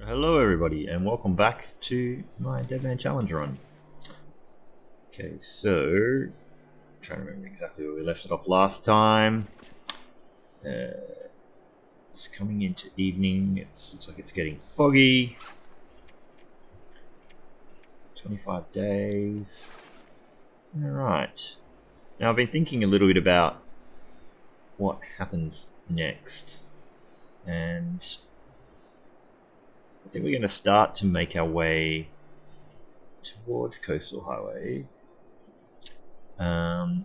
Hello everybody and welcome back to my Deadman challenge run. Okay, so I'm trying to remember exactly where we left it off last time. It's coming into evening. It looks like it's getting foggy. 25 days. Alright. Now I've been thinking a little bit about what happens next, and I think we're going to start to make our way towards Coastal Highway. And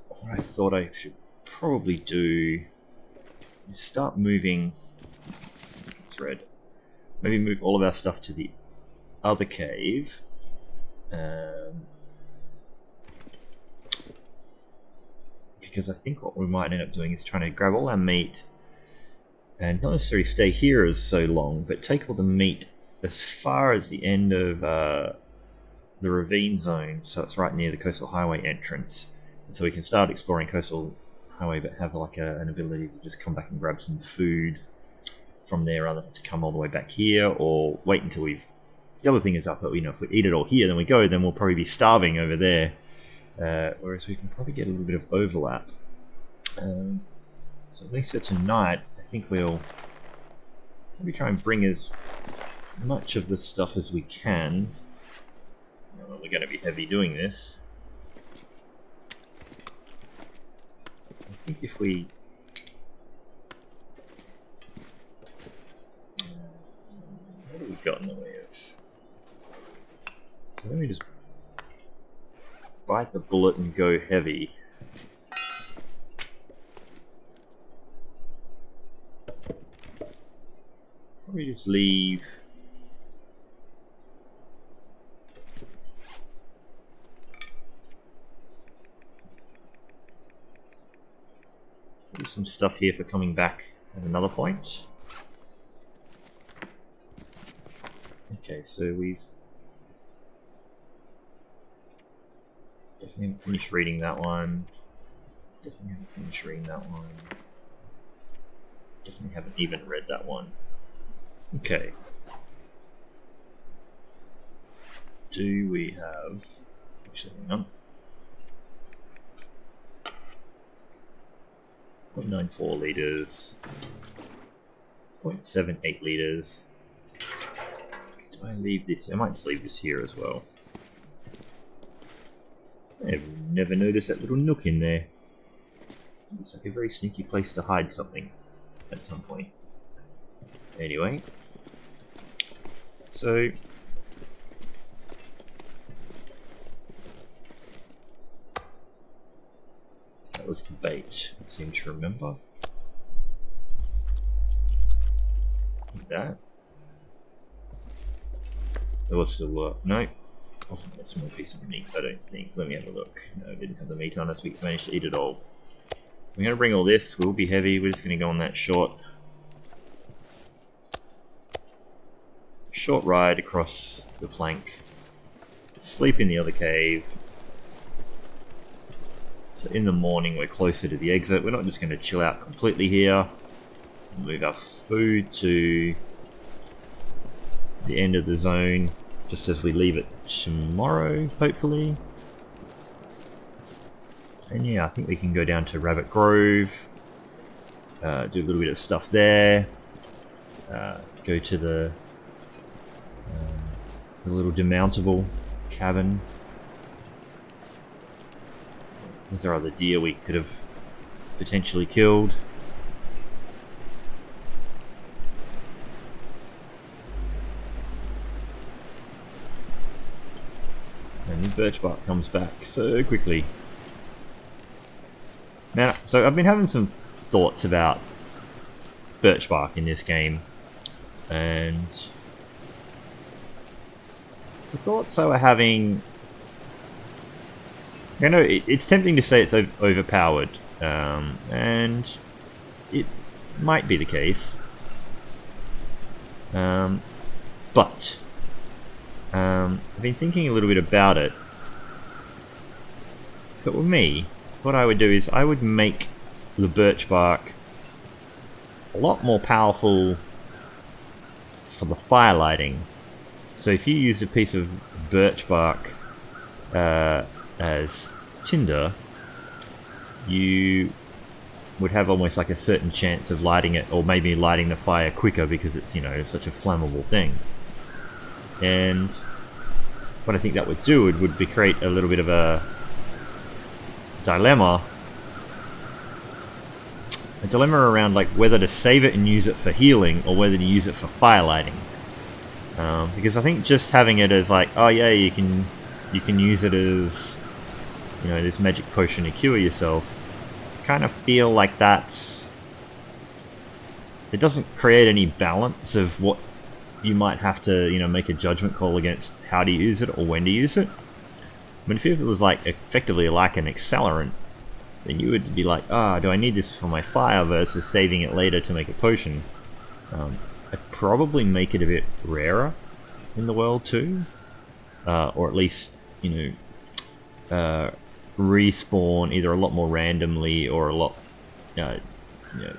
what I thought I should probably do is start moving. It's red. Maybe move all of our stuff to the other cave. Because I think what we might end up doing is trying to grab all our meat and not necessarily stay here as so long, but take all the meat as far as the end of the ravine zone, so it's right near the Coastal Highway entrance. And so we can start exploring Coastal Highway, but have like an ability to just come back and grab some food from there, rather than to come all the way back here, or wait until we've... The other thing is, I thought, if we eat it all here, then we'll probably be starving over there. Whereas we can probably get a little bit of overlap. So at least for tonight, I think we'll maybe try and bring as much of the stuff as we can. Well, we're going to be heavy doing this. I think if we... what have we got in the way of? So let me just bite the bullet and go heavy. Probably just leave some stuff here for coming back at another point. Okay, so we've definitely haven't finished reading that one. Definitely haven't finished reading that one. Definitely haven't even read that one. Okay. Do we have... Actually, hang on. 0.94 litres. 0.78 litres. Do I leave this? I might just leave this here as well. I've never noticed that little nook in there. Looks like a very sneaky place to hide something at some point. Anyway. So... that was the bait, I seem to remember. Like that. There was still work. No. Wasn't a small piece of meat, I don't think. Let me have a look. No, I didn't have the meat on us. We managed to eat it all. We're going to bring all this. We'll be heavy. We're just going to go on that short ride across the plank. Sleep in the other cave. So in the morning we're closer to the exit. We're not just going to chill out completely here. Move our food to the end of the zone, just as we leave it tomorrow, hopefully. And yeah, I think we can go down to Rabbit Grove, do a little bit of stuff there, go to the little demountable cabin. Was there other deer we could have potentially killed? And the birch bark comes back so quickly. Now, so I've been having some thoughts about birch bark in this game, and the thoughts I were having, I know it's tempting to say it's overpowered, and it might be the case, but I've been thinking a little bit about it. But with me, what I would do is I would make the birch bark a lot more powerful for the fire lighting. So if you use a piece of birch bark as tinder, you would have almost like a certain chance of lighting it, or maybe lighting the fire quicker because it's, you know, such a flammable thing. And what I think that would do would be create a little bit of a dilemma around like whether to save it and use it for healing or whether to use it for fire lighting. Because I think just having it as like, oh yeah, you can use it as, you know, this magic potion to cure yourself, kind of feel like it doesn't create any balance of what you might have to, you know, make a judgment call against how to use it or when to use it. But if it was like effectively like an accelerant, then you would be like, do I need this for my fire versus saving it later to make a potion? I'd probably make it a bit rarer in the world too, or at least, you know, respawn either a lot more randomly or a lot, you know,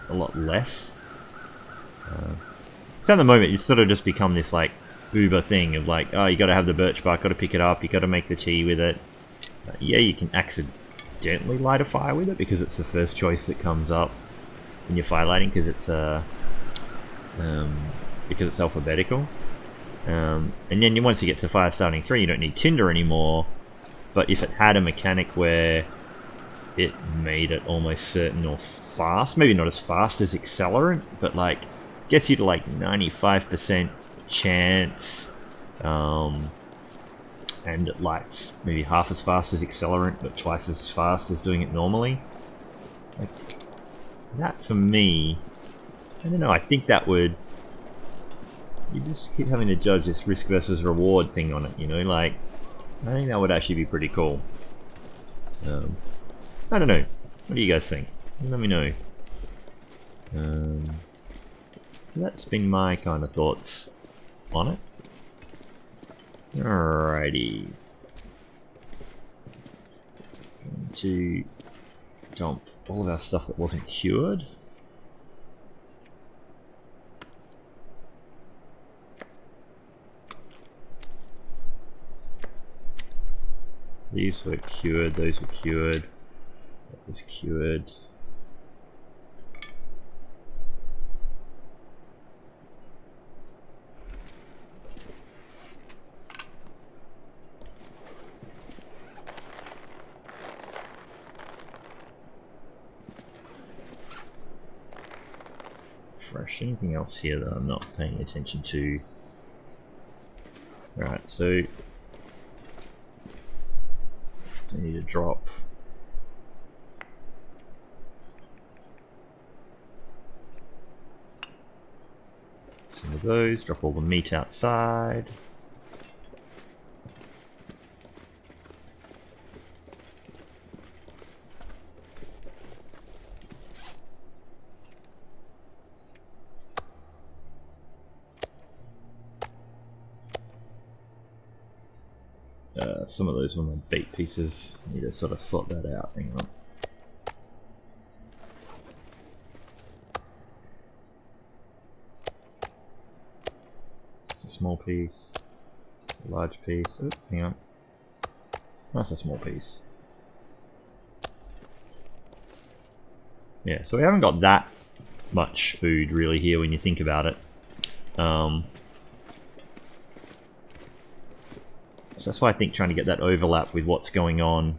a lot less. So at the moment, you sort of just become this like Uber thing of like, you got to have the birch bark, got to pick it up, you got to make the tea with it. Yeah, you can accidentally light a fire with it because it's the first choice that comes up when you're fire lighting because it's alphabetical. And then once you get to fire starting 3, you don't need tinder anymore. But if it had a mechanic where it made it almost certain or fast, maybe not as fast as accelerant, but like gets you to like 95% chance, and it lights maybe half as fast as accelerant, but twice as fast as doing it normally. Like, that for me, I don't know, I think that would... You just keep having to judge this risk versus reward thing on it, you know, like, I think that would actually be pretty cool. I don't know. What do you guys think? Let me know. That's been my kind of thoughts on it. Alrighty. Going to dump all of our stuff that wasn't cured. These were cured, those were cured, that was cured. Fresh. Anything else here that I'm not paying attention to? Alright, so I need to drop some of those, drop all the meat outside. Some of those were my bait pieces. I need to sort of sort that out. Hang on. It's a small piece. It's a large piece. Oh, hang on. That's a small piece. Yeah, so we haven't got that much food really here when you think about it. So that's why I think trying to get that overlap with what's going on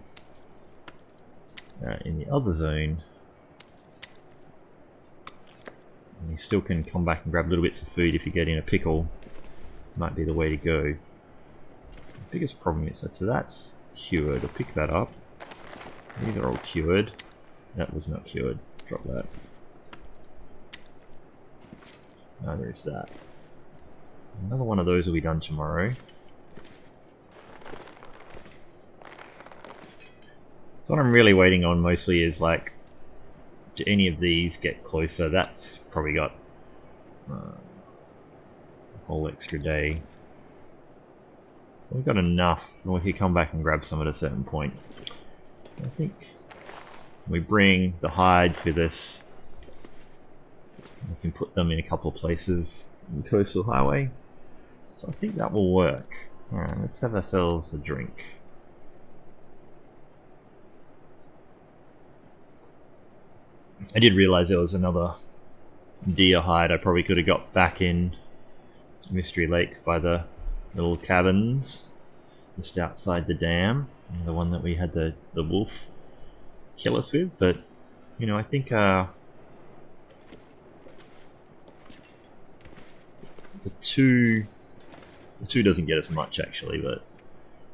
in the other zone. And you still can come back and grab little bits of food if you get in a pickle. Might be the way to go. The biggest problem is that, so that's cured. I'll pick that up. These are all cured. That was not cured. Drop that. Ah, there's that. Another one of those will be done tomorrow. So what I'm really waiting on mostly is like, do any of these get closer? That's probably got a whole extra day. We've got enough, and we can come back and grab some at a certain point. I think we bring the hides with us. We can put them in a couple of places in Coastal Highway. So I think that will work. Alright, let's have ourselves a drink. I did realise there was another deer hide I probably could have got back in Mystery Lake by the little cabins just outside the dam. The one that we had the wolf kill us with, but you know, I think the two doesn't get us much actually, but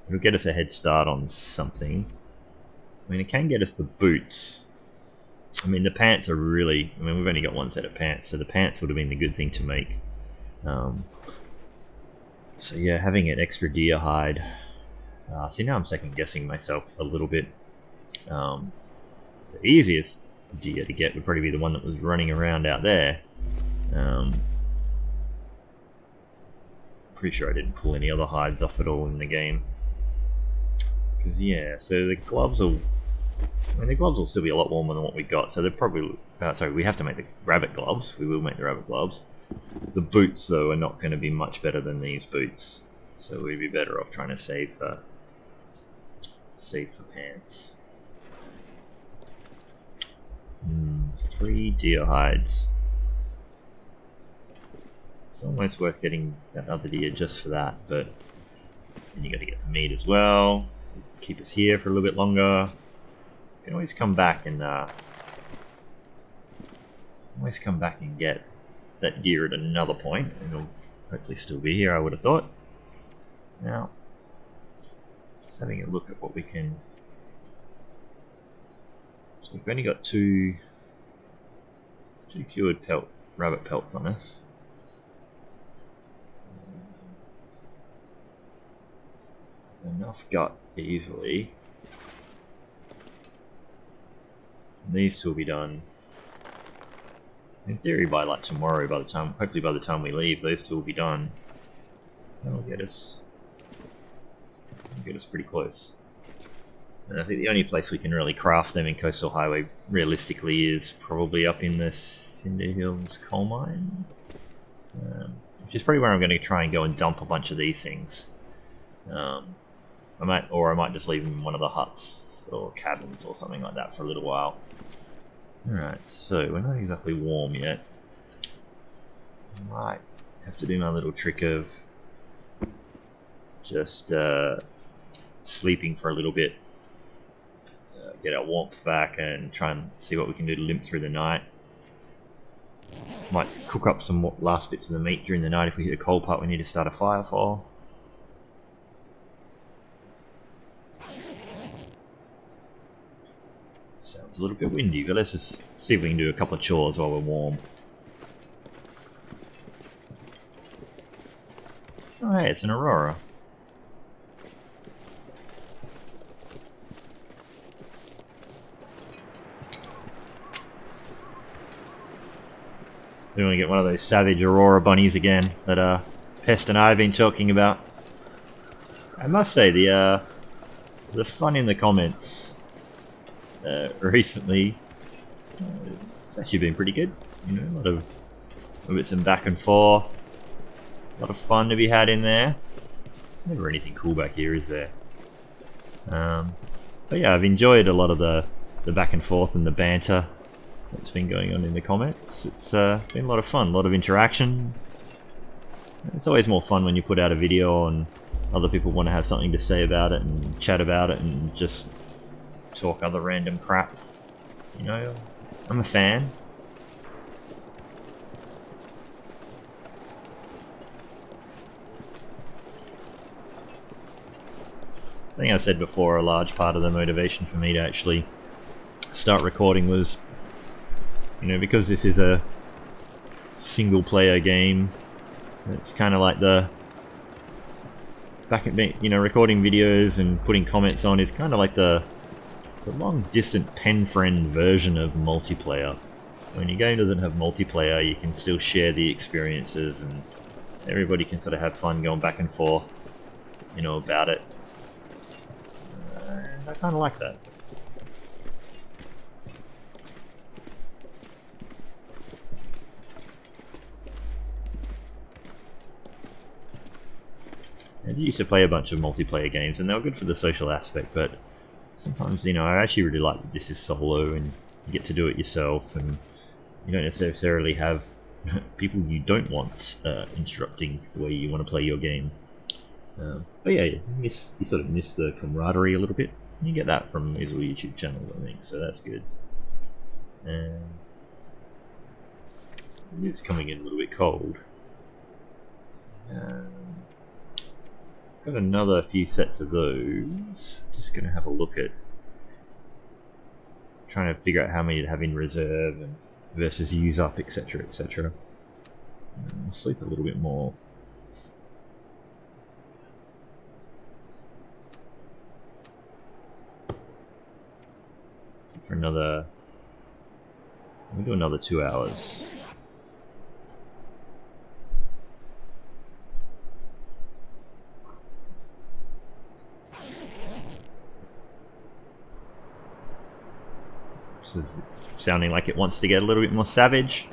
it'll get us a head start on something. I mean, it can get us the boots. I mean, the pants are really... I mean, we've only got one set of pants, so the pants would have been the good thing to make. So yeah, having an extra deer hide. See, now I'm second guessing myself a little bit. The easiest deer to get would probably be the one that was running around out there. Pretty sure I didn't pull any other hides off at all in the game. Because yeah, so the gloves will... I mean, the gloves will still be a lot warmer than what we got, so they're probably... sorry, we have to make the rabbit gloves. We will make the rabbit gloves. The boots, though, are not going to be much better than these boots. So we'd be better off trying to save for pants. 3 deer hides. It's almost worth getting that other deer just for that, but then you got to get the meat as well. Keep us here for a little bit longer. You can always come back and get that deer at another point, and it'll hopefully still be here. I would have thought. Now, just having a look at what we can. So we've only got two cured rabbit pelts on us. Enough gut easily. And these two will be done. In theory, by like tomorrow, hopefully by the time we leave, those two will be done. That'll get us pretty close. And I think the only place we can really craft them in Coastal Highway, realistically, is probably up in the Cinder Hills coal mine, which is probably where I'm going to try and go and dump a bunch of these things. I might just leave them in one of the huts or cabins or something like that for a little while. Alright, so we're not exactly warm yet. I might have to do my little trick of just sleeping for a little bit, get our warmth back and try and see what we can do to limp through the night. Might cook up some last bits of the meat during the night if we hit a coal part we need to start a fire for. Sounds a little bit windy, but let's just see if we can do a couple of chores while we're warm. Oh hey, it's an aurora. We want to get one of those savage aurora bunnies again that Pest and I have been talking about. I must say the fun in the comments recently, it's actually been pretty good. You know, a lot of bits and back and forth, a lot of fun to be had in there. There's never anything cool back here, is there? But yeah, I've enjoyed a lot of the back and forth and the banter that's been going on in the comments. It's been a lot of fun, a lot of interaction. It's always more fun when you put out a video and other people want to have something to say about it and chat about it and just talk other random crap. You know, I'm a fan. I think I've said before, a large part of the motivation for me to actually start recording was, you know, because this is a single player game, it's kind of like the back at, you know, recording videos and putting comments on is kind of like the long distant pen friend version of multiplayer. When your game doesn't have multiplayer, you can still share the experiences and everybody can sort of have fun going back and forth, you know, about it. And I kind of like that. I used to play a bunch of multiplayer games, and they were good for the social aspect, but sometimes, you know, I actually really like that this is solo, and you get to do it yourself, and you don't necessarily have people you don't want interrupting the way you want to play your game. But yeah, you sort of miss the camaraderie a little bit. You get that from these little YouTube channels, I think, so that's good. And it's coming in a little bit cold. Got another few sets of those. Just going to have a look at trying to figure out how many to have in reserve and versus use up, etc, etc. Sleep a little bit more. Sleep for another... We'll do another 2 hours. This is sounding like it wants to get a little bit more savage.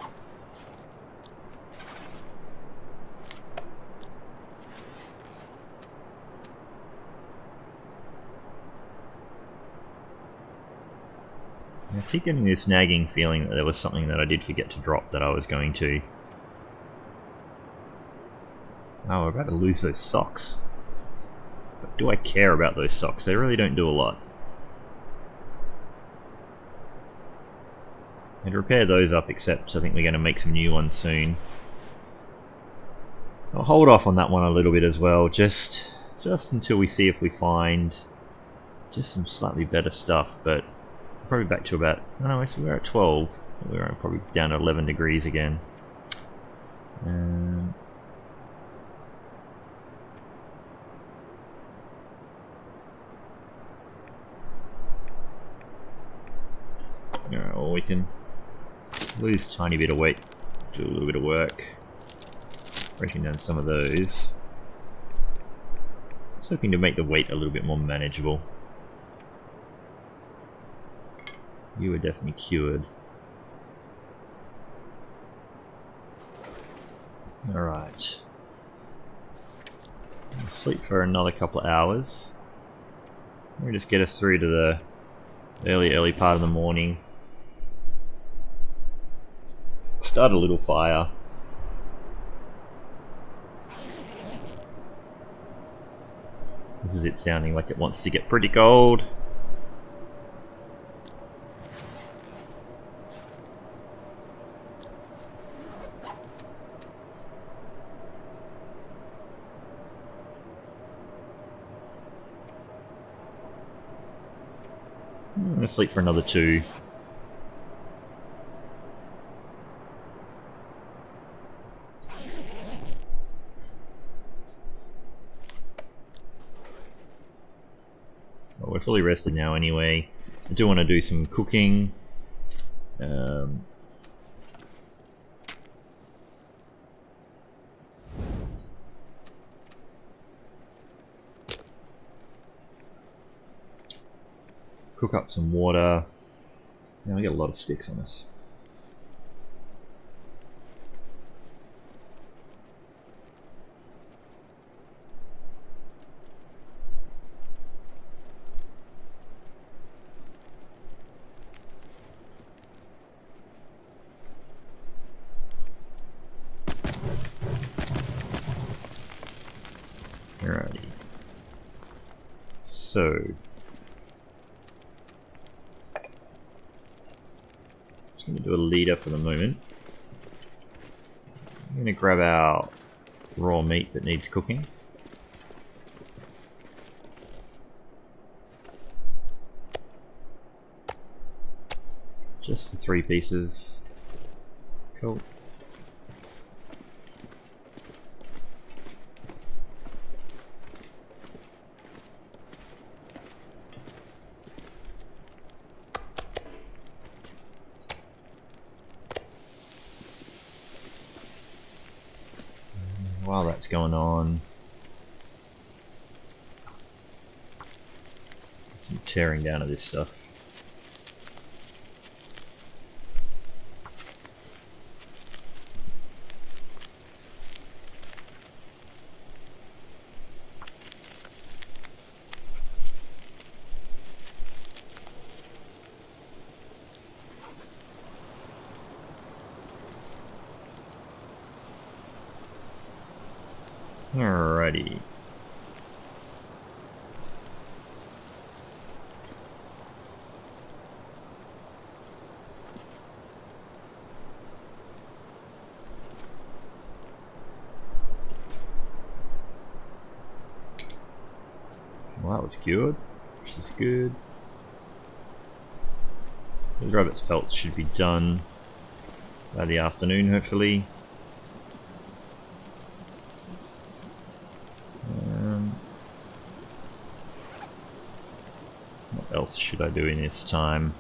I keep getting this nagging feeling that there was something that I did forget to drop that I was going to. Oh, we're about to lose those socks. But do I care about those socks? They really don't do a lot. I'd repair those up, except I think we're going to make some new ones soon. I'll hold off on that one a little bit as well, just until we see if we find just some slightly better stuff, but probably back to about... Oh no, actually we're at 12. We're probably down to 11 degrees again. Alright, well we can lose a tiny bit of weight, do a little bit of work. Breaking down some of those. Just hoping to make the weight a little bit more manageable. You were definitely cured. Alright. Sleep for another couple of hours. We'll just get us through to the early part of the morning. Start a little fire. This is it sounding like it wants to get pretty cold. I'm going to sleep for another 2. Well, we're fully rested now anyway. I do want to do some cooking. Cook up some water. Now we got a lot of sticks on us. Alrighty. So just going to do a leader for the moment. I'm going to grab our raw meat that needs cooking. Just the 3 pieces. Cool. While that's going on, some tearing down of this stuff. Alrighty. Well, that was cured, which is good. The rabbit's pelts should be done by the afternoon, hopefully. What else should I do in this time?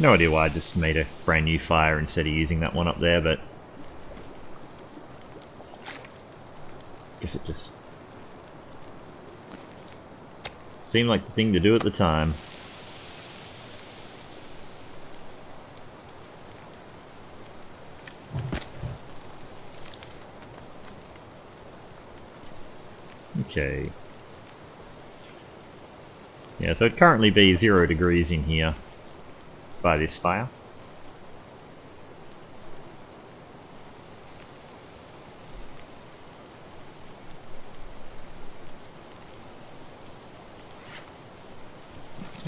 No idea why I just made a brand new fire instead of using that one up there, but guess it just seemed like the thing to do at the time. Okay. Yeah, so it'd currently be 0 degrees in here by this fire.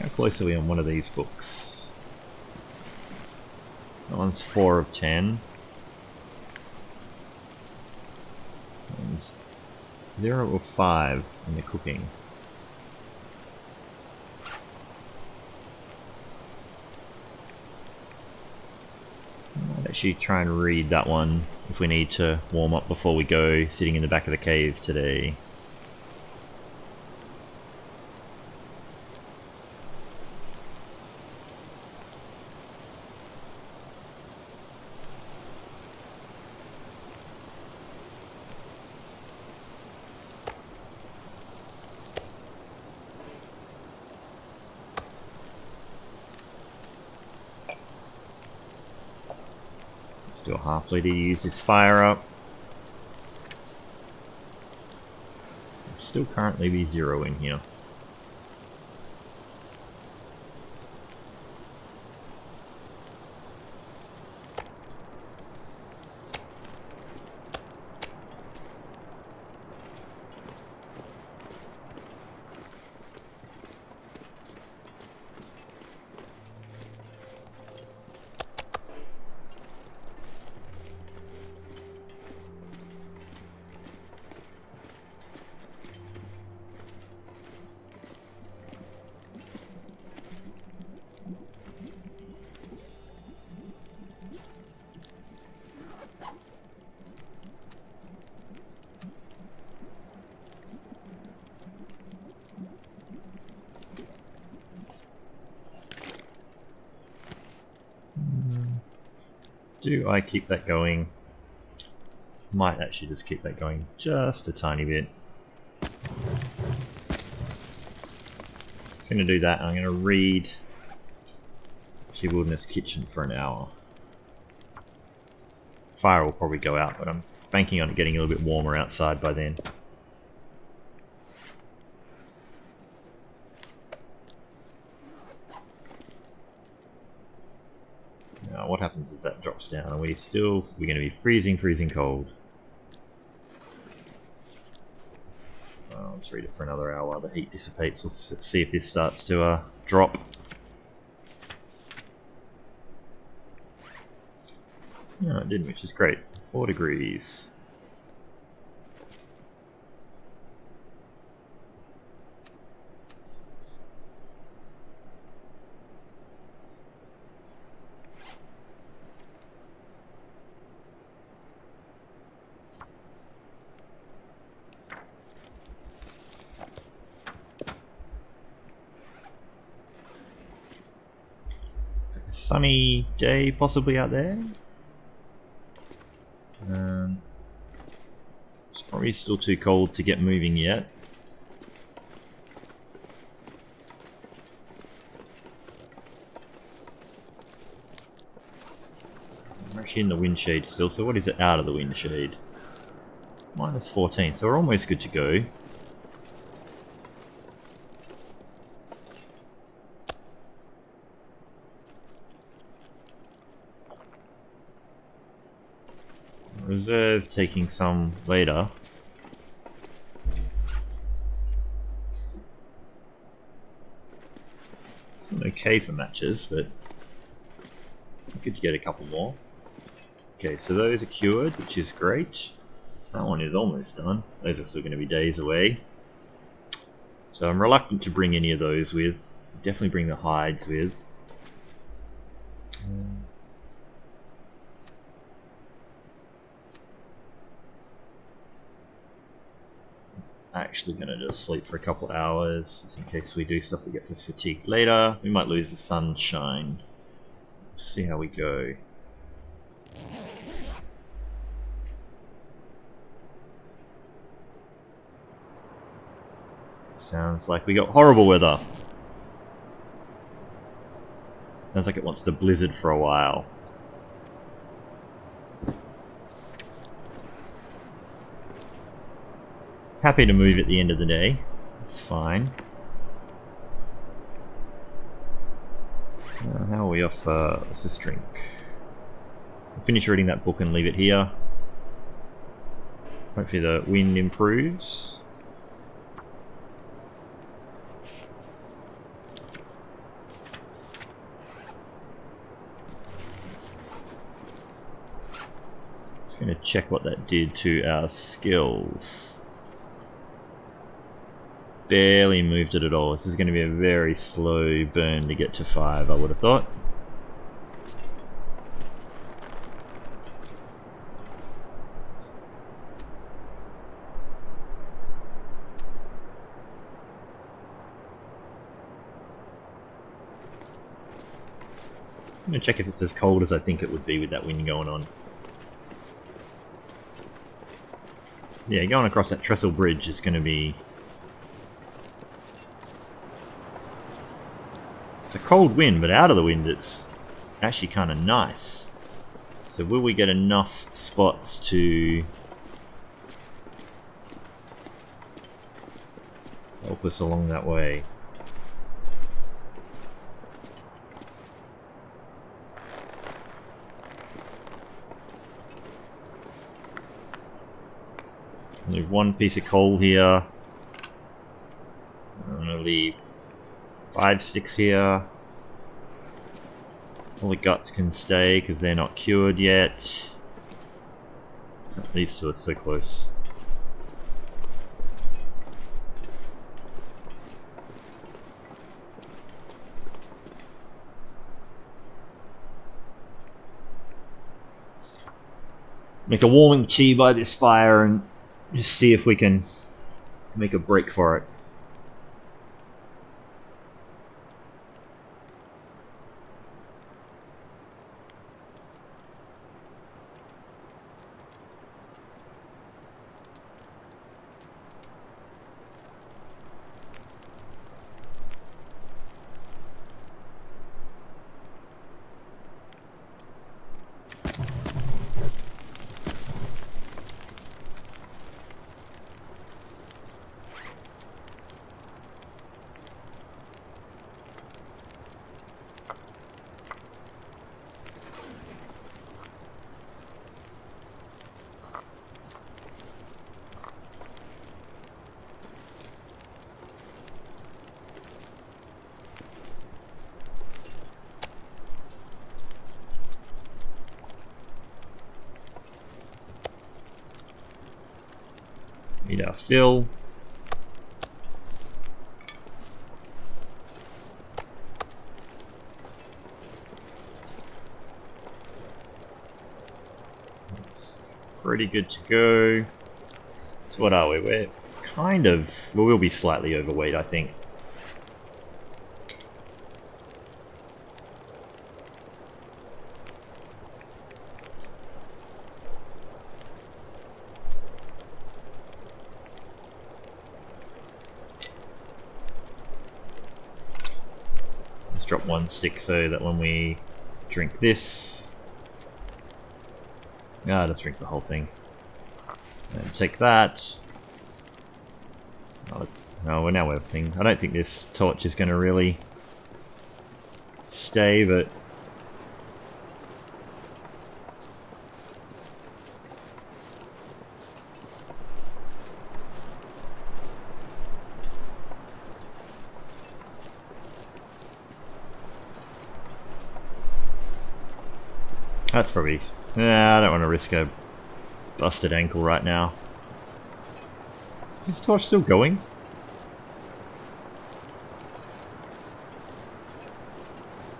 How close are we on one of these books? That one's 4 of 10. That one's 0 of 5 in the cooking. I'll actually try and read that one if we need to warm up before we go, sitting in the back of the cave today. Still halfway to use this fire up. Still currently be 0 in here. Do I keep that going? Might actually just keep that going just a tiny bit. Just going to do that. I'm going to read She Wilderness Kitchen for an hour. Fire will probably go out, but I'm banking on it getting a little bit warmer outside by then. Now, what happens as that drops down? Are we still... We're going to be freezing cold. Let's read it for another hour while the heat dissipates. We'll see if this starts to drop. No, it didn't, which is great. 4 degrees. Sunny day possibly out there. It's probably still too cold to get moving yet. We're actually in the wind shade still, so what is it out of the wind shade? Minus 14, so we're almost good to go. Reserve taking some later. Okay for matches, but good to get a couple more. Okay, so those are cured, which is great. That one is almost done. Those are still going to be days away. So I'm reluctant to bring any of those with. Definitely bring the hides with. Actually going to just sleep for a couple of hours, just in case we do stuff that gets us fatigued later. We might lose the sunshine. See how we go. Sounds like we got horrible weather. Sounds like it wants to blizzard for a while. Happy to move at the end of the day. It's fine. How are we off? Let's just drink. I'll finish reading that book and leave it here. Hopefully the wind improves. Just going to check what that did to our skills. Barely moved it at all. This is going to be a very slow burn to get to 5, I would have thought. I'm going to check if it's as cold as I think it would be with that wind going on. Yeah, going across that trestle bridge is going to be... It's a cold wind, but out of the wind it's actually kind of nice. So will we get enough spots to help us along that way? Leave one piece of coal here. I'm gonna leave 5 sticks here. All the guts can stay because they're not cured yet. These two are so close. Make a warming tea by this fire and just see if we can make a break for it. Need our fill. That's pretty good to go. So what are we? We're kind of... well, we'll be slightly overweight, I think. Drop 1 stick so that when we drink this, Ah, let's drink the whole thing. And take that. Oh, well, now we're thing. I don't think this torch is going to really stay, but that's probably... Nah, I don't want to risk a busted ankle right now. Is this torch still going?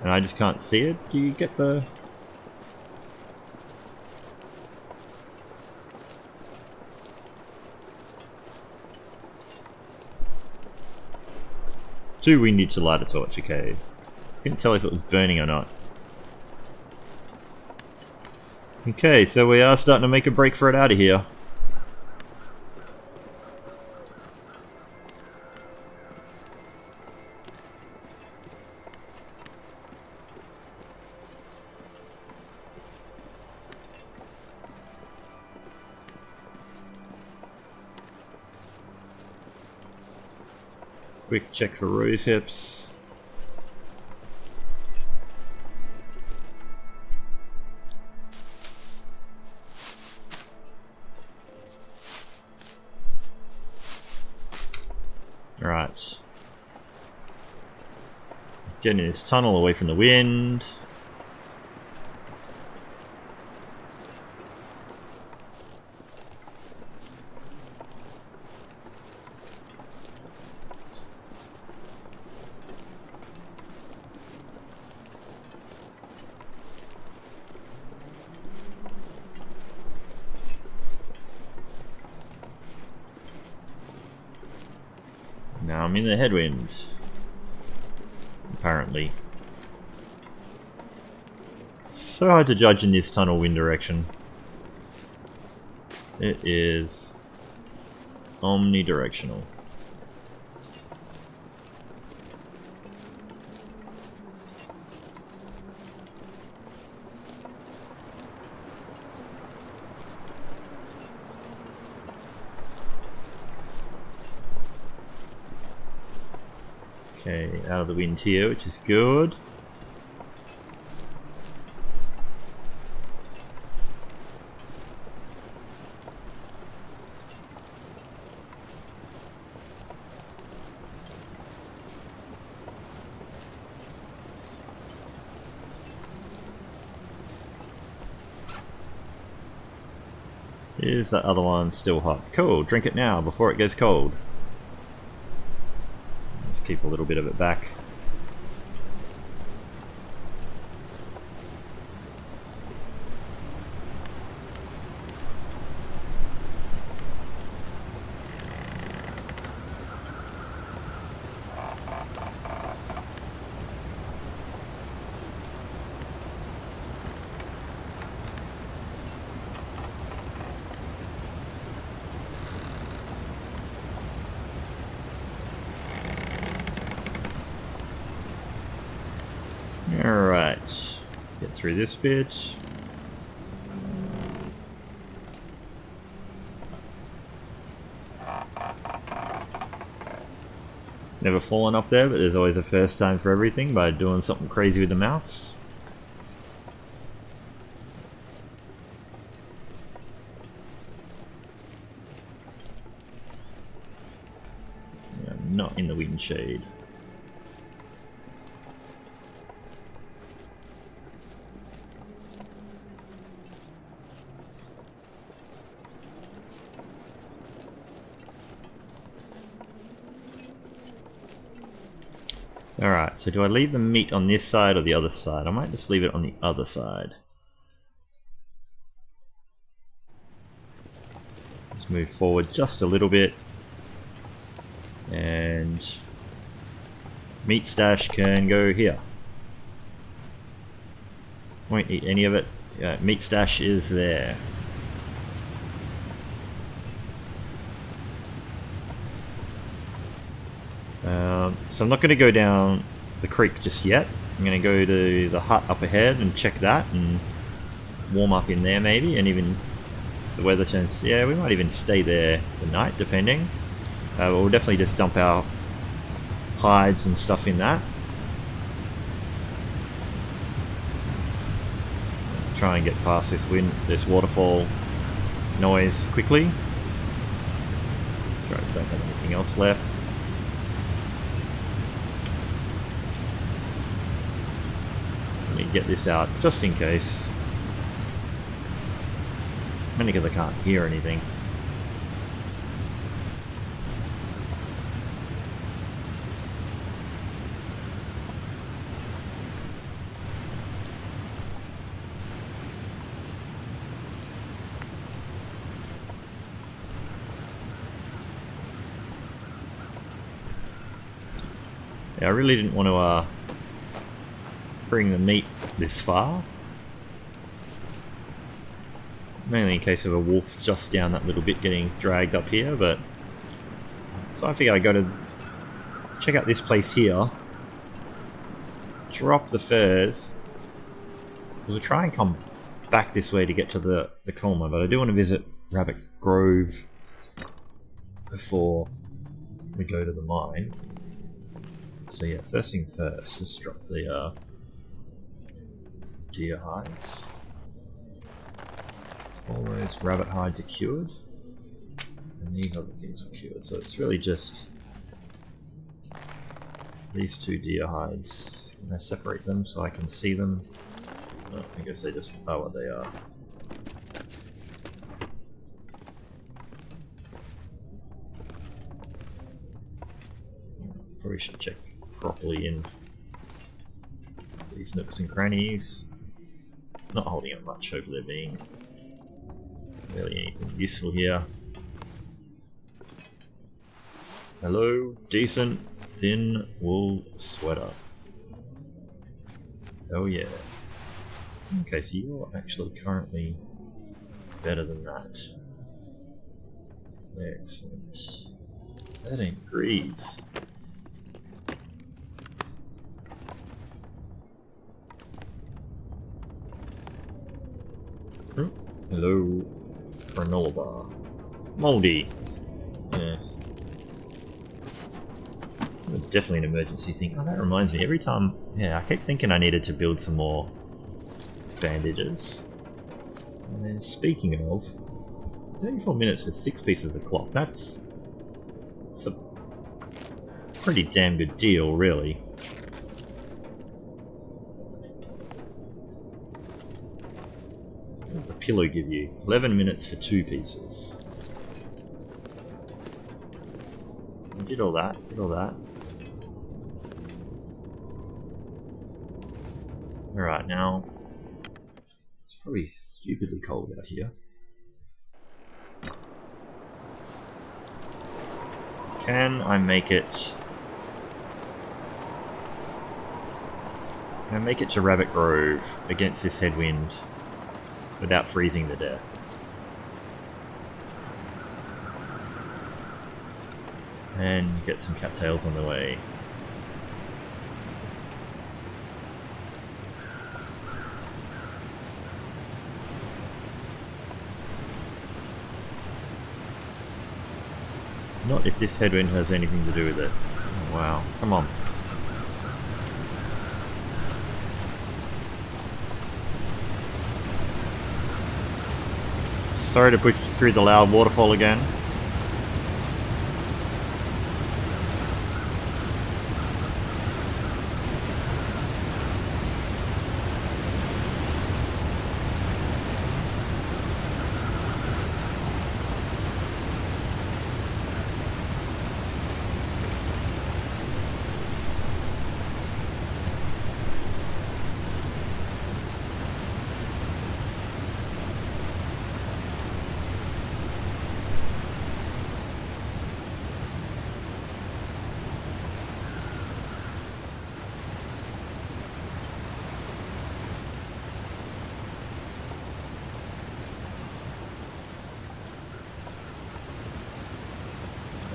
And I just can't see it? Do you get the... Too windy to light a torch, okay. Couldn't tell if it was burning or not. Okay, so we are starting to make a break for it out of here. Quick check for rose hips. Right. Getting in this tunnel away from the wind. Now I'm in the headwind. Apparently. So hard to judge in this tunnel wind direction. It is omnidirectional. Okay, out of the wind here, which is good. Is that other one still hot? Cool, drink it now before it gets cold. Let's keep a little bit of it back. Alright, get through this bit. Never fallen off there, but there's always a first time for everything by doing something crazy with the mouse. Yeah, not in the wind shade. Alright, so do I leave the meat on this side or the other side? I might just leave it on the other side. Let's move forward just a little bit. And meat stash can go here. Won't eat any of it. Meat stash is there. So I'm not going to go down the creek just yet. I'm going to go to the hut up ahead and check that and warm up in there maybe, and even the weather turns. Yeah, we might even stay there the night, depending. But we'll definitely just dump our hides and stuff in that. Try and get past this waterfall noise quickly. Sure, I don't have anything else left. Let me get this out just in case. Mainly because I can't hear anything. Yeah, I really didn't want to bring the meat this far. Mainly in case of a wolf just down that little bit getting dragged up here, but... So I figured I'd go to check out this place here. Drop the furs. We'll try and come back this way to get to the Colma, but I do want to visit Rabbit Grove before we go to the mine. So yeah, first thing first, just drop the deer hides. So all those rabbit hides are cured, and these other things are cured. So it's really just these two deer hides. Can I separate them so I can see them? Oh, I guess they just are what they are. Probably should check properly in these nooks and crannies. Not holding up much hope there being really anything useful here. Hello, decent thin wool sweater. Oh yeah. Okay, so you're actually currently better than that. Excellent. 13 degrees. Hello, granola bar. Moldy. Yeah. Definitely an emergency thing. Oh, that reminds me. Every time, yeah, I kept thinking I needed to build some more bandages. And then speaking of, 34 minutes for 6 pieces of cloth. That's a pretty damn good deal, really. What does the pillow give you? 11 minutes for 2 pieces. I did all that, did all that. Alright, now... It's probably stupidly cold out here. Can I make it... Can I make it to Rabbit Grove against this headwind without freezing to death? And get some cattails on the way. Not if this headwind has anything to do with it. Oh, wow, come on. Sorry to put you through the loud waterfall again.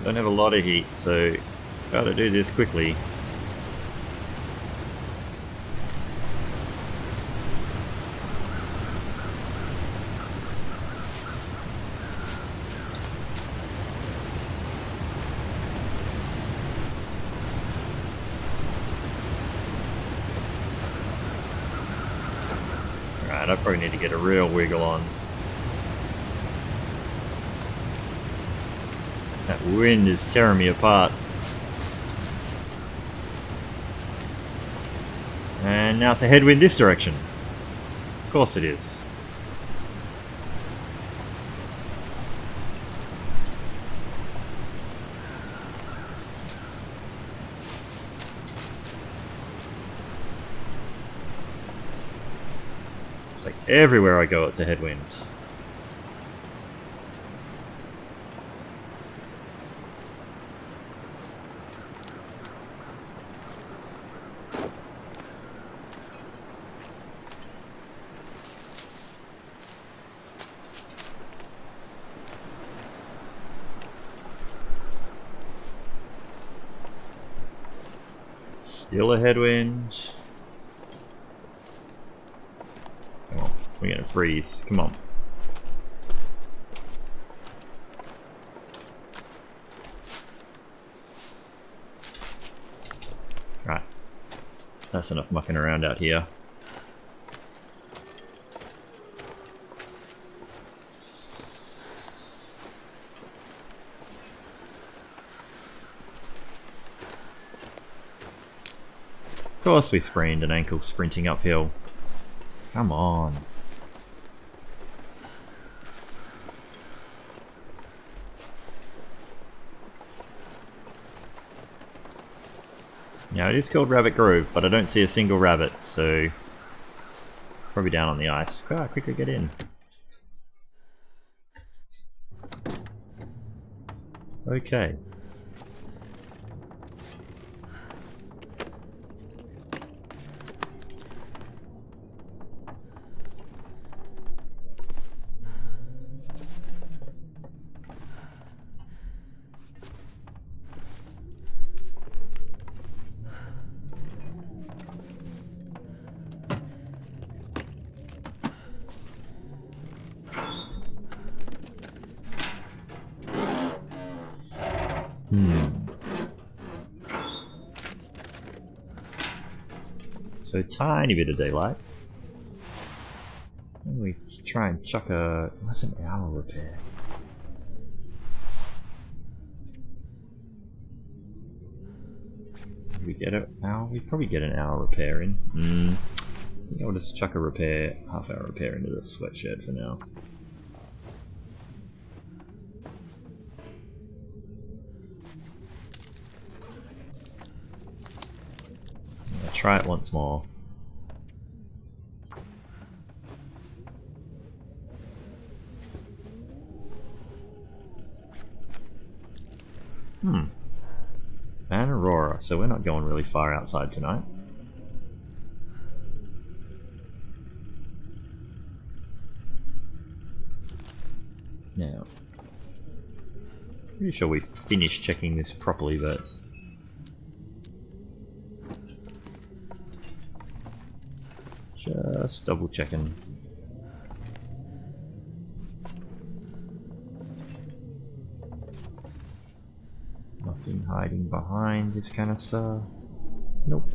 Don't have a lot of heat, so gotta do this quickly. Alright, I probably need to get a real wiggle on. That wind is tearing me apart. And now it's a headwind this direction. Of course it is. It's like everywhere I go it's a headwind. Still a headwind. Come on, we're gonna freeze. Come on. Right. That's enough mucking around out here. Of course we sprained an ankle sprinting uphill. Come on. Now it is called Rabbit Grove, but I don't see a single rabbit, so probably down on the ice. Ah, quickly get in. Okay. So tiny bit of daylight. We try and chuck a... What's an hour repair? Did we get an hour? We probably get an hour repair in. I think I'll just chuck a repair, half-hour repair into the sweatshed for now. Try it once more. And Aurora, so we're not going really far outside tonight. Now, pretty sure we finished checking this properly, but just double checking. Nothing hiding behind this kind of stuff. Nope.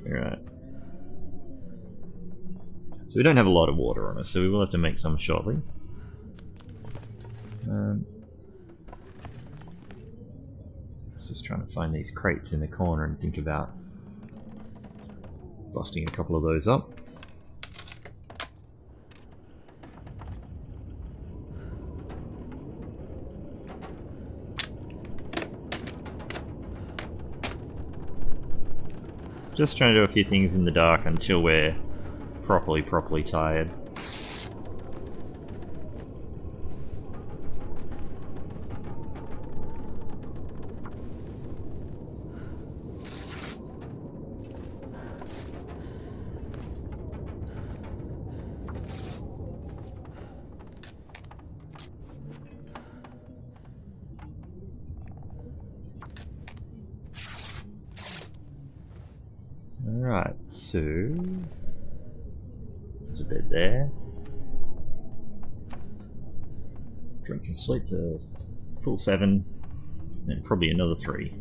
Alright. So we don't have a lot of water on us, so we will have to make some shortly. Just trying to find these crates in the corner and think about busting a couple of those up. Just trying to do a few things in the dark until we're properly tired. Alright, so there's a bed there. Drink and sleep for full 7, and probably another 3.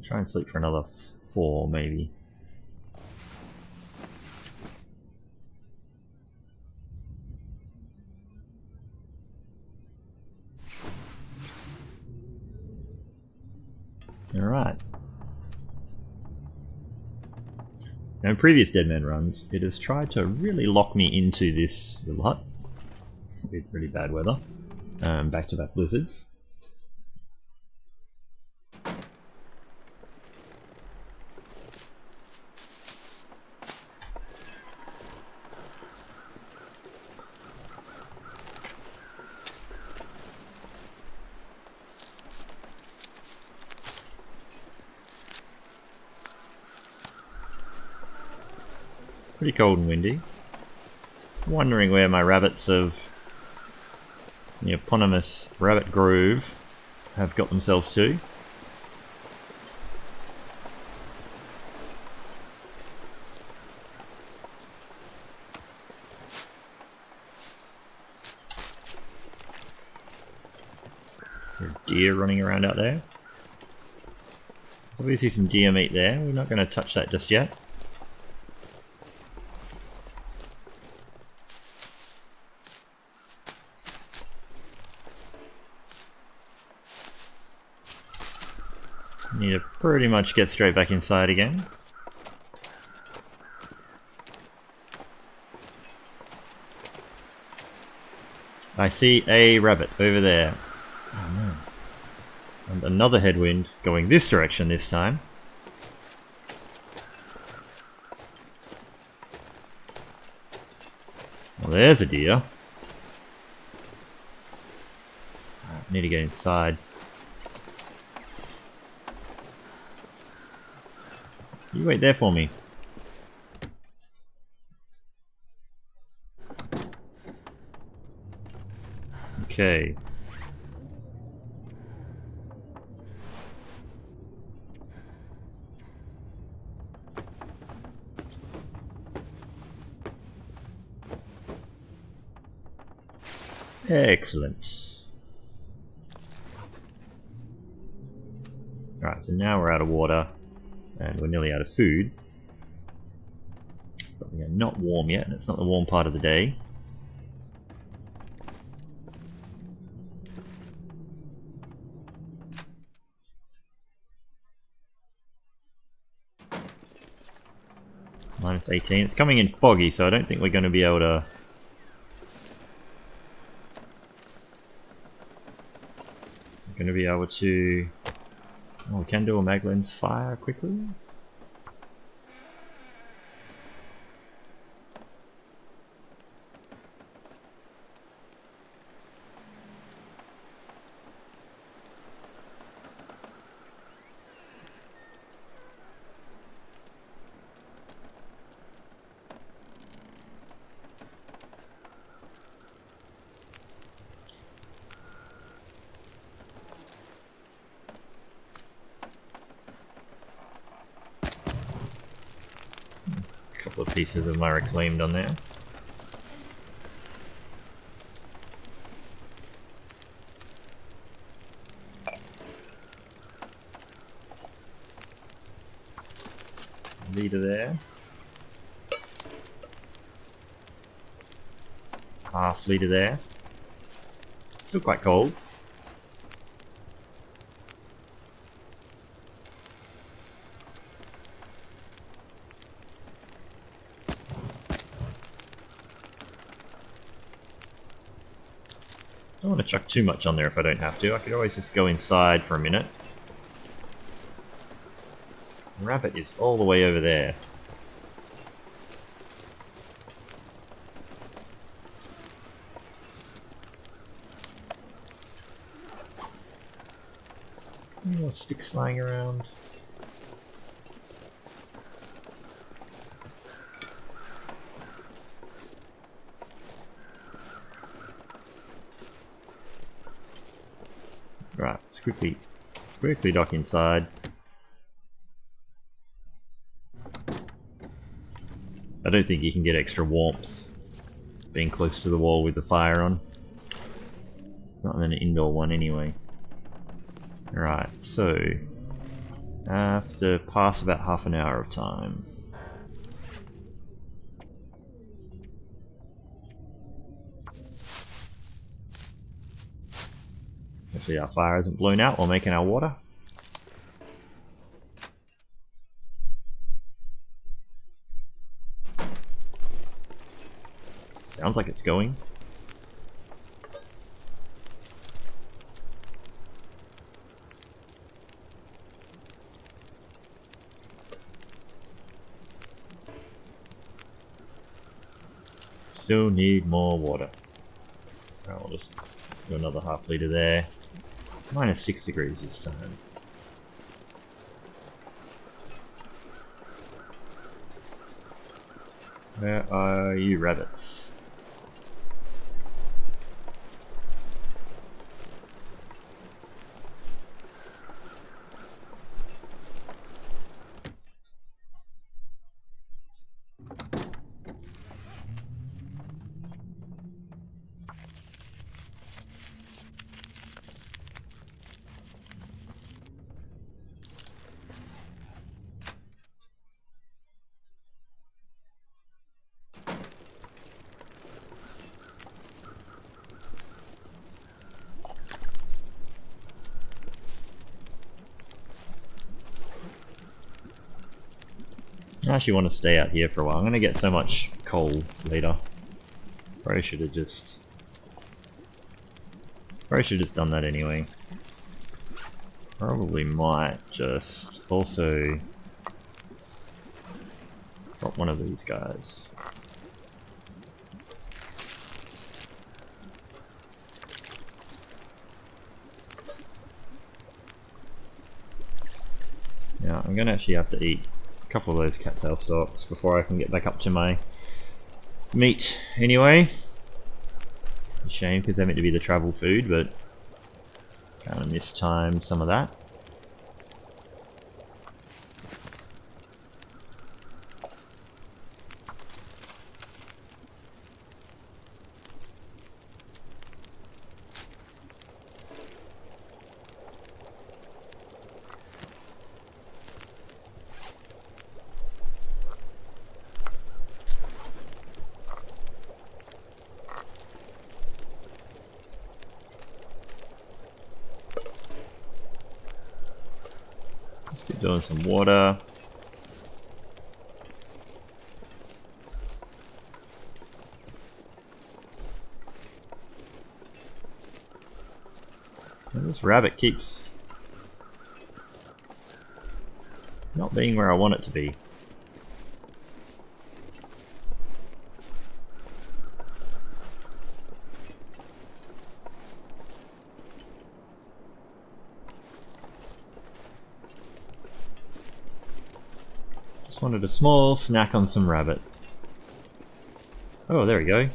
try and sleep for another 4 maybe. Alright. Now in previous Deadman runs, it has tried to really lock me into this little hut with really bad weather, back-to-back blizzards. Pretty cold and windy. Wondering where my rabbits of the eponymous rabbit grove have got themselves to. There's a deer running around out there. There's obviously some deer meat there. We're not going to touch that just yet. Need to pretty much get straight back inside again. I see a rabbit over there. Oh no. And another headwind going this direction this time. Well, there's a deer. I need to get inside. You wait there for me. Okay. Excellent. Alright, so now we're out of water. And we're nearly out of food. But we are not warm yet, and it's not the warm part of the day. Minus 18. It's coming in foggy, so I don't think we're going to be able to... Oh, we can do a mag lens fire quickly. Couple of pieces of my reclaimed on there. Leader there. Half liter there. Still quite cold. I don't want to chuck too much on there if I don't have to. I could always just go inside for a minute. The rabbit is all the way over there. Any more sticks lying around? Right, let's quickly dock inside. I don't think you can get extra warmth being close to the wall with the fire on. Not in an indoor one anyway. Right, so I have to pass about half an hour of time. Hopefully our fire isn't blown out while making our water. Sounds like it's going. Still need more water. I'll just do another half litre there. Minus 6 degrees this time. Where are you, rabbits? I actually want to stay out here for a while. I'm going to get so much coal later. Probably should have just done that anyway. Probably might just also drop one of these guys. Yeah, I'm going to actually have to eat a couple of those cattail stalks before I can get back up to my meat anyway. A shame because they're meant to be the travel food, but kind of mistimed some of that. Let's get doing some water. And this rabbit keeps not being where I want it to be. Just wanted a small snack on some rabbit. Oh, there we go.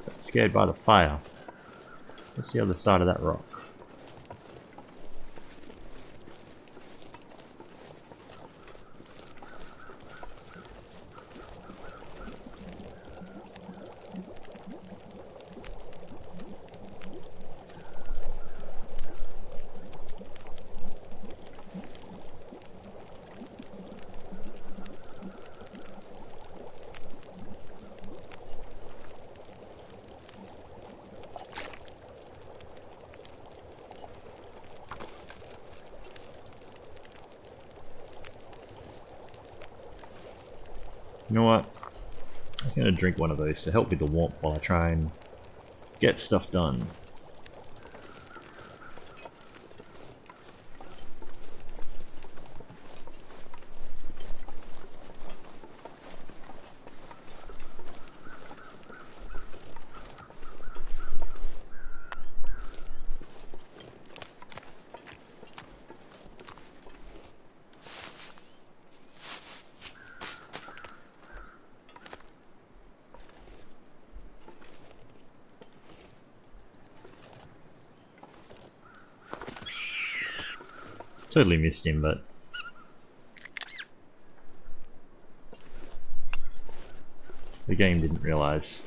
Got scared by the fire. What's the other side of that rock? You know what? I'm just gonna drink one of those to help with the warmth while I try and get stuff done. Totally missed him, but the game didn't realize.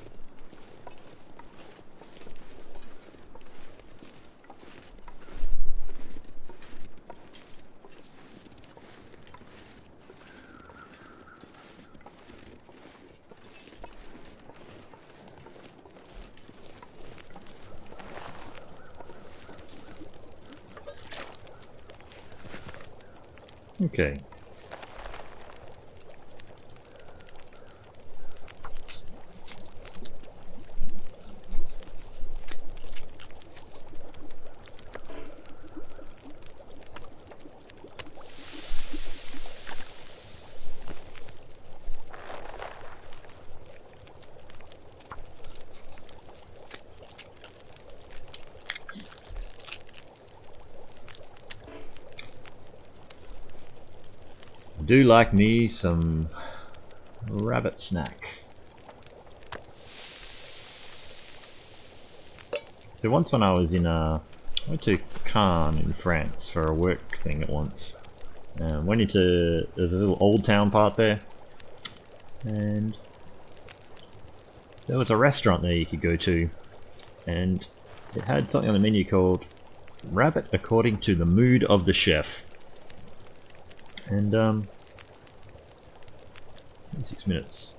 Okay. I do like me some rabbit snack. So once when I was in I went to Caen in France for a work thing at once. Went into, there's a little old town part there, and there was a restaurant there you could go to, and it had something on the menu called Rabbit According to the Mood of the Chef. And 6 minutes.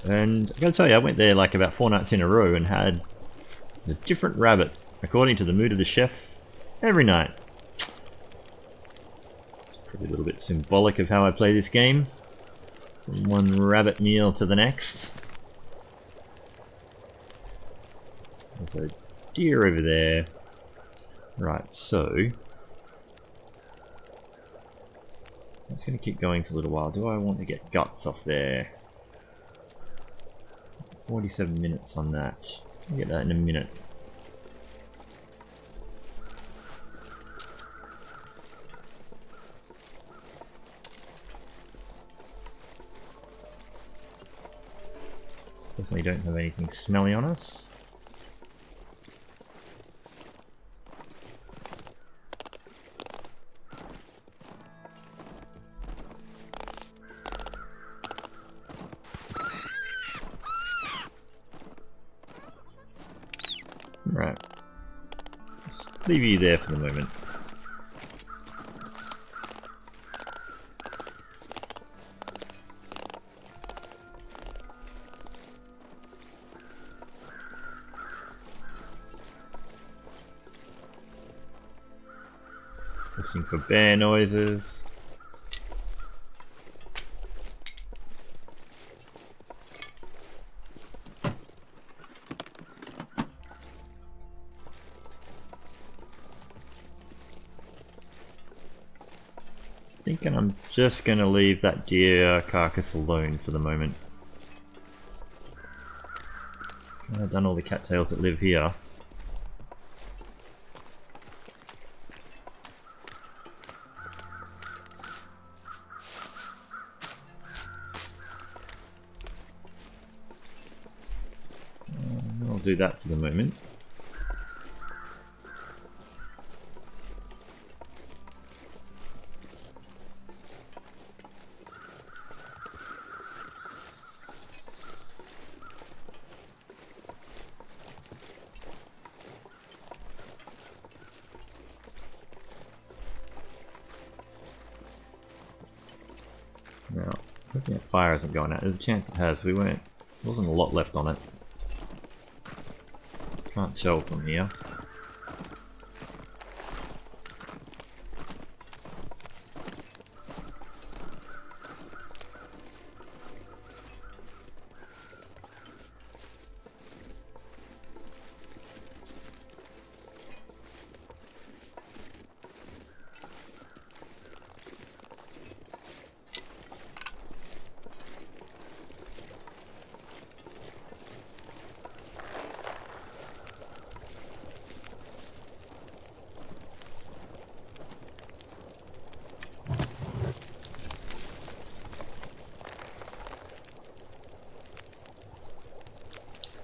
And I gotta tell you, I went there like about 4 nights in a row and had a different rabbit according to the mood of the chef every night. It's probably a little bit symbolic of how I play this game. From one rabbit meal to the next. There's a deer over there. Right, so that's going to keep going for a little while. Do I want to get guts off there? 47 minutes on that. I'll get that in a minute. Definitely don't have anything smelly on us. Right. Just leave you there for the moment. Listening for bear noises. Thinking I'm just gonna leave that deer carcass alone for the moment. I've done all the cattails that live here. I'll do that for the moment. Now, looking at fire isn't going out. There's a chance it has. There wasn't a lot left on it. Can't tell from here.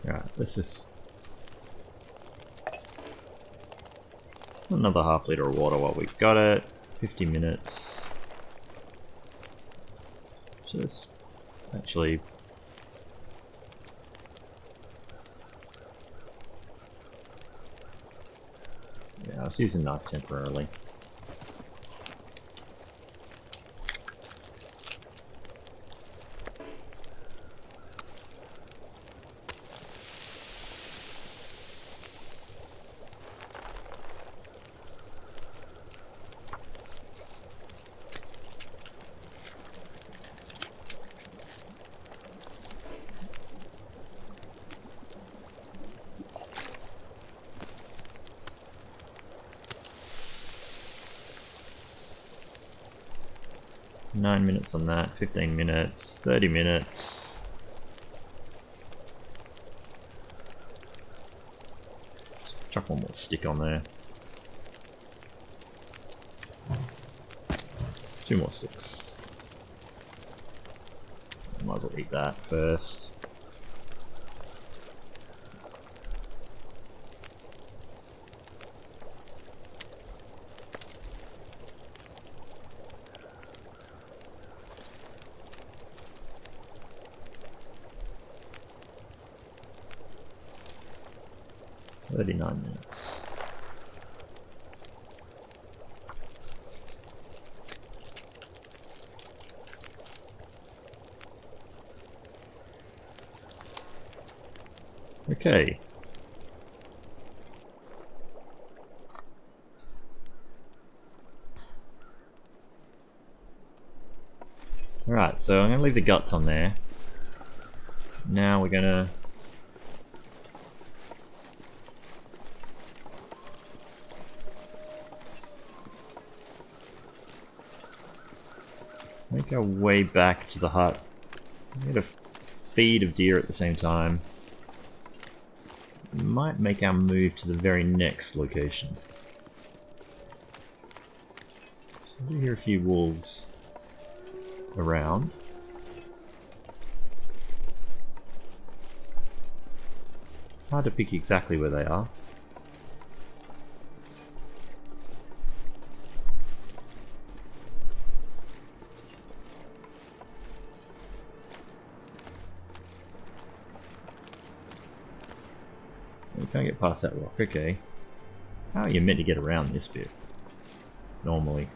Right, let's just another half litre of water while we've got it. 50 minutes. Just actually yeah, I was using knife temporarily. 9 minutes on that, 15 minutes, 30 minutes. Let's chuck one more stick on there. 2 more sticks. Might as well eat that first. "39 minutes. Okay. Alright, so I'm going to leave the guts on there. Now we're going to make our way back to the hut. Get a feed of deer at the same time. We might make our move to the very next location. So I do hear a few wolves around. Hard to pick exactly where they are. You can't get past that rock, okay. How are you meant to get around this bit? Normally.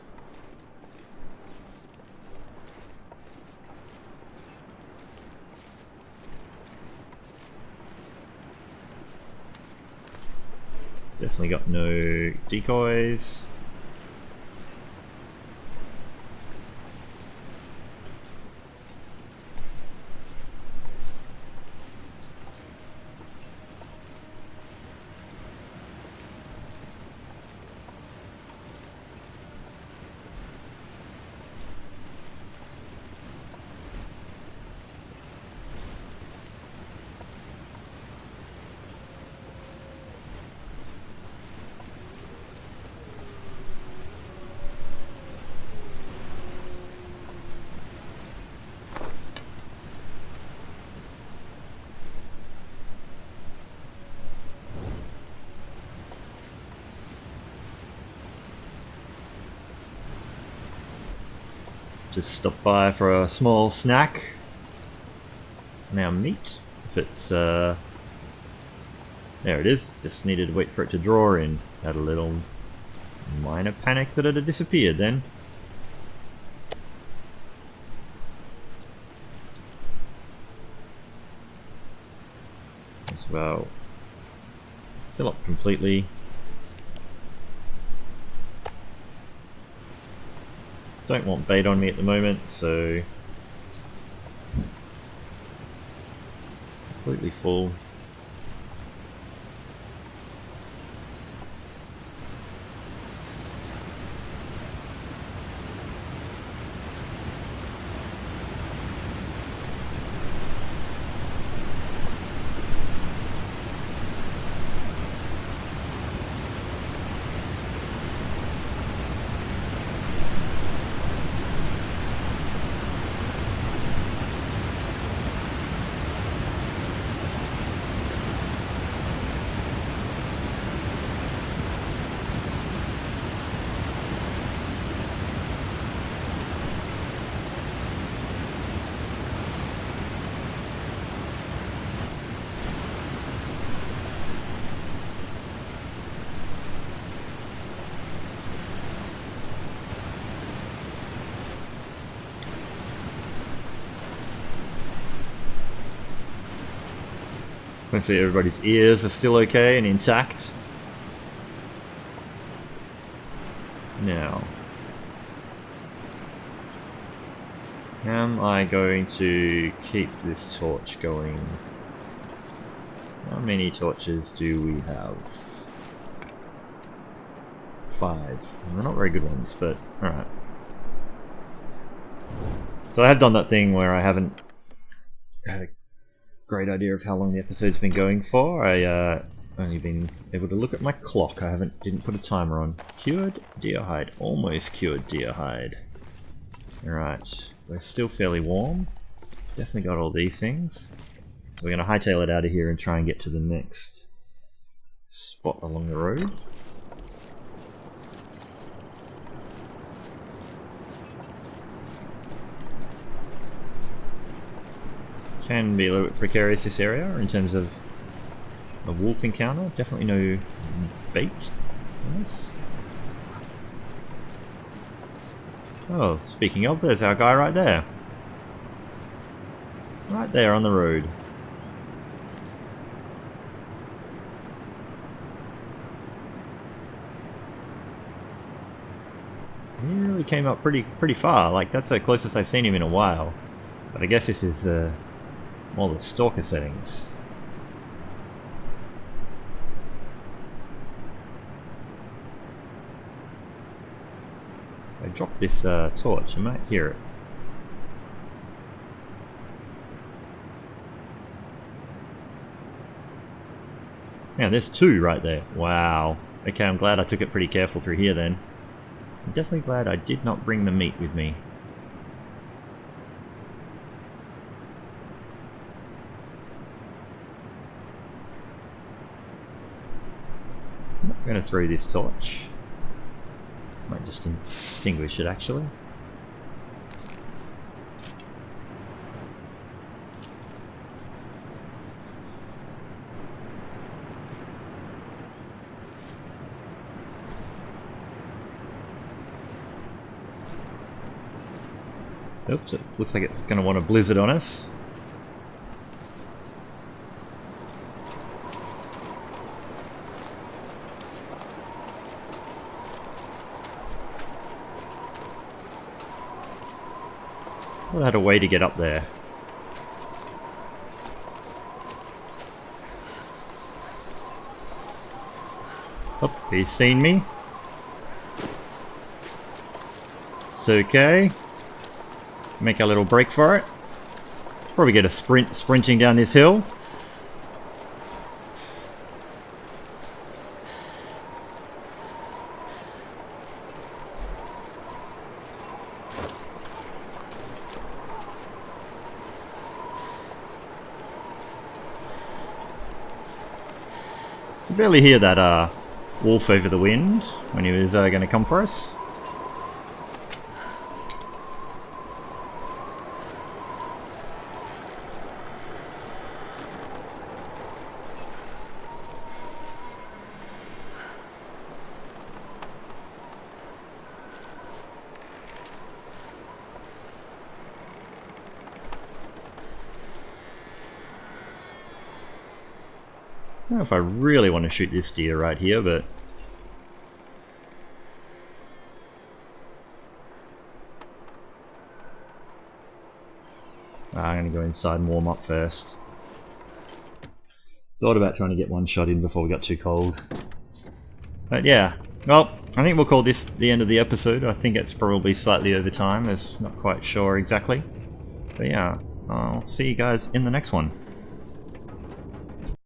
Definitely got no decoys. Just stop by for a small snack. Now meat, if it's there it is. Just needed to wait for it to draw in. Had a little minor panic that it had disappeared then. As well. Fill up completely. Don't want bait on me at the moment, so completely full. Hopefully everybody's ears are still okay and intact. Now, am I going to keep this torch going? How many torches do we have? 5. They're not very good ones, but alright. So I have done that thing where I haven't had a great idea of how long the episode's been going for. I only been able to look at my clock. I didn't put a timer on. Cured deer hide. Almost cured deer hide. Alright, we're still fairly warm. Definitely got all these things. So we're going to hightail it out of here and try and get to the next spot along the road. Can be a little bit precarious, this area, in terms of a wolf encounter. Definitely no bait. Nice. Oh, speaking of, there's our guy right there. Right there on the road. He really came up pretty far. Like, that's the closest I've seen him in a while. But I guess this is more the stalker settings. If I drop this torch, I might hear it. Yeah, there's two right there. Wow. Okay, I'm glad I took it pretty careful through here then. I'm definitely glad I did not bring the meat with me. I'm going to throw this torch. Might just extinguish it actually. Oops, it looks like it's going to want a blizzard on us. I had a way to get up there. Oh, he's seen me. It's okay. Make a little break for it. Probably get a sprinting down this hill. You barely hear that wolf over the wind when he was going to come for us. I don't know if I really want to shoot this deer right here, but I'm going to go inside and warm up first. Thought about trying to get one shot in before we got too cold. But yeah, well, I think we'll call this the end of the episode. I think it's probably slightly over time. I'm not quite sure exactly. But yeah, I'll see you guys in the next one.